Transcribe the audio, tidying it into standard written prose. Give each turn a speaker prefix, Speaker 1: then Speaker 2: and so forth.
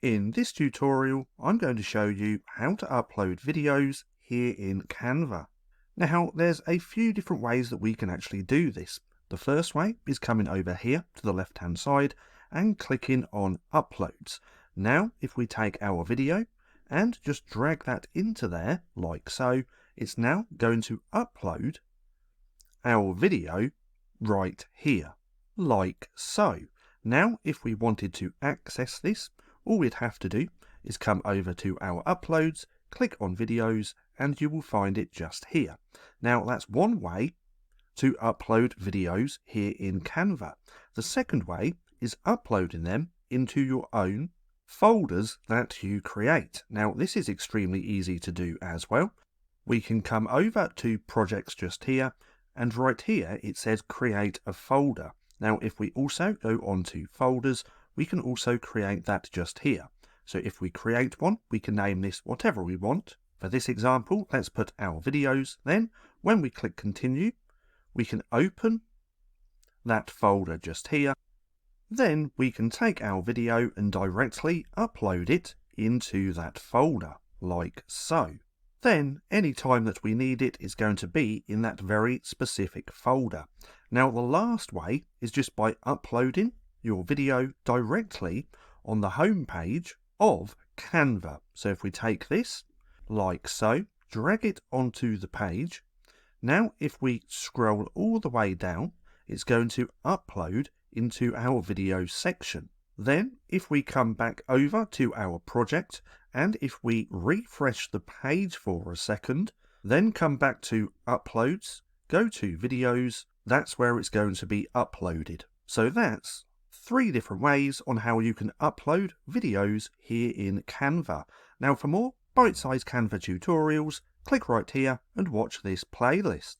Speaker 1: In this tutorial, I'm going to show you how to upload videos here in Canva. Now, there's a few different ways that we can actually do this. The first way is coming over here to the left-hand side and clicking on Uploads. Now, if we take our video and just drag that into there, like so, it's now going to upload our video right here, like so. Now, if we wanted to access this, all we'd have to do is come over to our uploads, click on videos, and you will find it just here. Now, that's one way to upload videos here in Canva. The second way is uploading them into your own folders that you create. Now, this is extremely easy to do as well. We can come over to projects just here, and right here it says create a folder. Now, if we also go on to folders, we can also create that just here. So if we create one, we can name this whatever we want. For this example, let's put our videos. Then when we click continue, we can open that folder just here. Then we can take our video and directly upload it into that folder, like so. Then any time that we need it is going to be in that very specific folder. Now, the last way is just by uploading your video directly on the home page of Canva. So if we take this, like so, drag it onto the page. Now, if we scroll all the way down, it's going to upload into our video section. Then, if we come back over to our project, and if we refresh the page for a second, then come back to Uploads, go to Videos, that's where it's going to be uploaded. So that's 3 different ways on how you can upload videos here in Canva. Now, for more bite-sized Canva tutorials, click right here and watch this playlist.